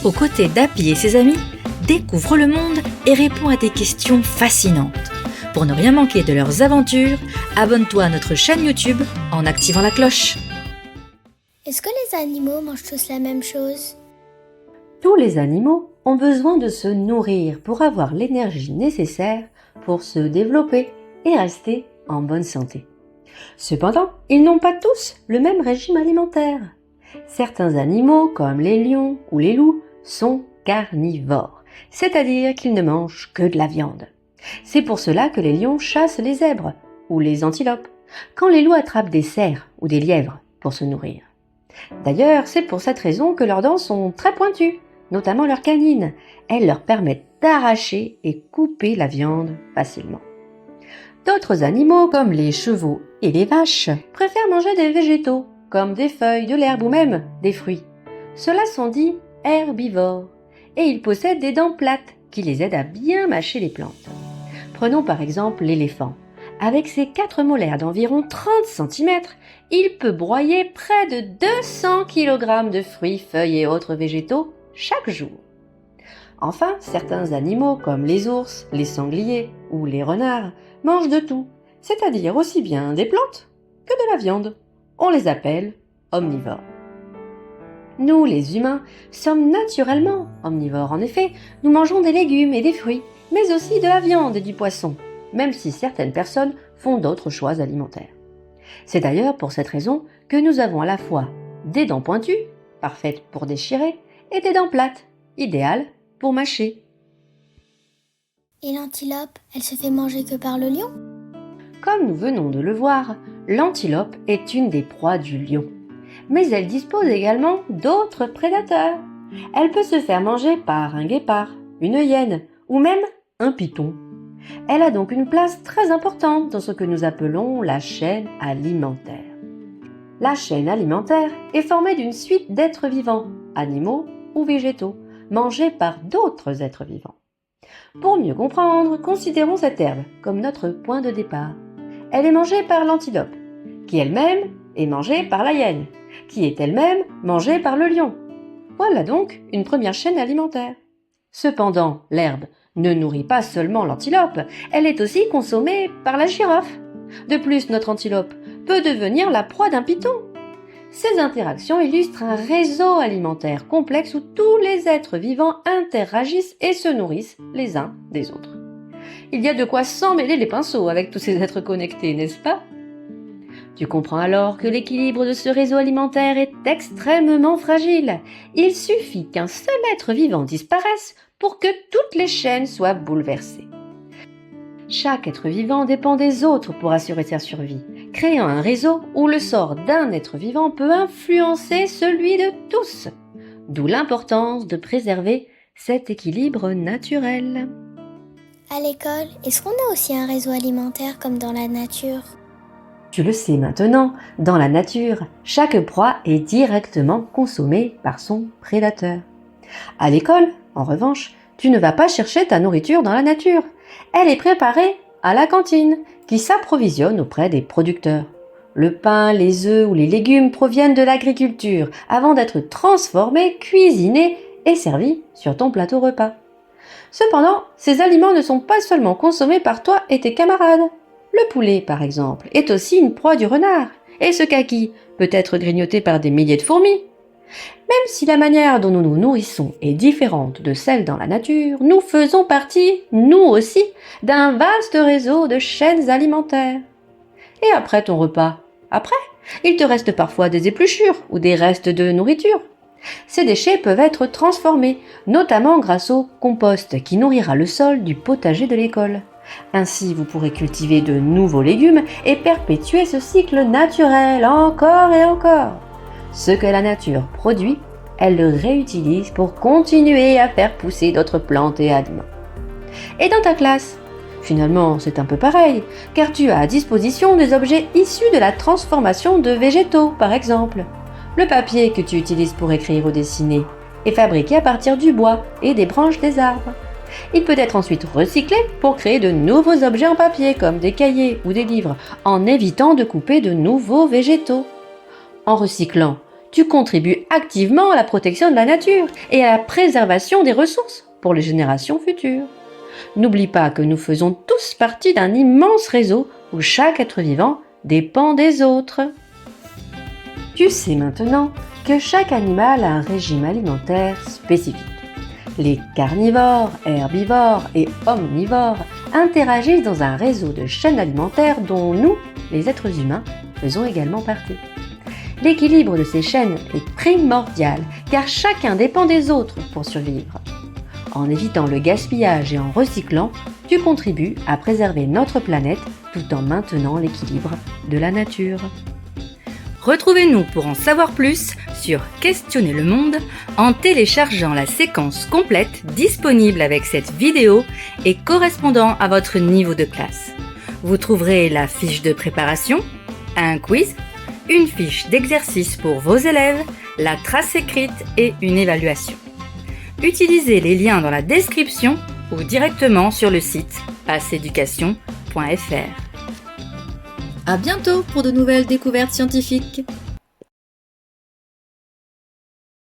Aux côtés d'Happy et ses amis, découvre le monde et réponds à des questions fascinantes. Pour ne rien manquer de leurs aventures, abonne-toi à notre chaîne YouTube en activant la cloche. Est-ce que les animaux mangent tous la même chose? Tous les animaux ont besoin de se nourrir pour avoir l'énergie nécessaire pour se développer et rester en bonne santé. Cependant, ils n'ont pas tous le même régime alimentaire. Certains animaux, comme les lions ou les loups, sont carnivores, c'est-à-dire qu'ils ne mangent que de la viande. C'est pour cela que les lions chassent les zèbres ou les antilopes, quand les loups attrapent des cerfs ou des lièvres pour se nourrir. D'ailleurs, c'est pour cette raison que leurs dents sont très pointues, notamment leurs canines. Elles leur permettent d'arracher et couper la viande facilement. D'autres animaux, comme les chevaux et les vaches, préfèrent manger des végétaux, comme des feuilles, de l'herbe ou même des fruits. Ceux-là sont dits herbivores, et ils possèdent des dents plates qui les aident à bien mâcher les plantes. Prenons par exemple l'éléphant. Avec ses 4 molaires d'environ 30 cm, il peut broyer près de 200 kg de fruits, feuilles et autres végétaux chaque jour. Enfin, certains animaux comme les ours, les sangliers ou les renards mangent de tout, c'est-à-dire aussi bien des plantes que de la viande. On les appelle omnivores. Nous, les humains, sommes naturellement omnivores. En effet, nous mangeons des légumes et des fruits, mais aussi de la viande et du poisson, même si certaines personnes font d'autres choix alimentaires. C'est d'ailleurs pour cette raison que nous avons à la fois des dents pointues, parfaites pour déchirer, et des dents plates, idéales pour mâcher. Et l'antilope, elle se fait manger que par le lion? Comme nous venons de le voir, l'antilope est une des proies du lion. Mais elle dispose également d'autres prédateurs. Elle peut se faire manger par un guépard, une hyène ou même un python. Elle a donc une place très importante dans ce que nous appelons la chaîne alimentaire. La chaîne alimentaire est formée d'une suite d'êtres vivants, animaux ou végétaux, mangés par d'autres êtres vivants. Pour mieux comprendre, considérons cette herbe comme notre point de départ. Elle est mangée par l'antilope, qui elle-même est mangée par la hyène, qui est elle-même mangée par le lion. Voilà donc une première chaîne alimentaire. Cependant, l'herbe ne nourrit pas seulement l'antilope, elle est aussi consommée par la girafe. De plus, notre antilope peut devenir la proie d'un python. Ces interactions illustrent un réseau alimentaire complexe où tous les êtres vivants interagissent et se nourrissent les uns des autres. Il y a de quoi s'emmêler les pinceaux avec tous ces êtres connectés, n'est-ce pas? Tu comprends alors que l'équilibre de ce réseau alimentaire est extrêmement fragile. Il suffit qu'un seul être vivant disparaisse pour que toutes les chaînes soient bouleversées. Chaque être vivant dépend des autres pour assurer sa survie, créant un réseau où le sort d'un être vivant peut influencer celui de tous. D'où l'importance de préserver cet équilibre naturel. À l'école, est-ce qu'on a aussi un réseau alimentaire comme dans la nature? Tu le sais maintenant, dans la nature, chaque proie est directement consommée par son prédateur. À l'école, en revanche, tu ne vas pas chercher ta nourriture dans la nature. Elle est préparée à la cantine, qui s'approvisionne auprès des producteurs. Le pain, les œufs ou les légumes proviennent de l'agriculture avant d'être transformés, cuisinés et servis sur ton plateau repas. Cependant, ces aliments ne sont pas seulement consommés par toi et tes camarades. Le poulet, par exemple, est aussi une proie du renard, et ce kaki peut être grignoté par des milliers de fourmis. Même si la manière dont nous nous nourrissons est différente de celle dans la nature, nous faisons partie, nous aussi, d'un vaste réseau de chaînes alimentaires. Et après ton repas, il te reste parfois des épluchures ou des restes de nourriture. Ces déchets peuvent être transformés, notamment grâce au compost qui nourrira le sol du potager de l'école. Ainsi, vous pourrez cultiver de nouveaux légumes et perpétuer ce cycle naturel encore et encore. Ce que la nature produit, elle le réutilise pour continuer à faire pousser d'autres plantes et aliments. Et dans ta classe, finalement, c'est un peu pareil, car tu as à disposition des objets issus de la transformation de végétaux, par exemple. Le papier que tu utilises pour écrire ou dessiner est fabriqué à partir du bois et des branches des arbres. Il peut être ensuite recyclé pour créer de nouveaux objets en papier comme des cahiers ou des livres, en évitant de couper de nouveaux végétaux. En recyclant, tu contribues activement à la protection de la nature et à la préservation des ressources pour les générations futures. N'oublie pas que nous faisons tous partie d'un immense réseau où chaque être vivant dépend des autres. Tu sais maintenant que chaque animal a un régime alimentaire spécifique. Les carnivores, herbivores et omnivores interagissent dans un réseau de chaînes alimentaires dont nous, les êtres humains, faisons également partie. L'équilibre de ces chaînes est primordial car chacun dépend des autres pour survivre. En évitant le gaspillage et en recyclant, tu contribues à préserver notre planète tout en maintenant l'équilibre de la nature. Retrouvez-nous pour en savoir plus sur Questionner le monde en téléchargeant la séquence complète disponible avec cette vidéo et correspondant à votre niveau de classe. Vous trouverez la fiche de préparation, un quiz, une fiche d'exercice pour vos élèves, la trace écrite et une évaluation. Utilisez les liens dans la description ou directement sur le site passeeducation.fr. À bientôt pour de nouvelles découvertes scientifiques.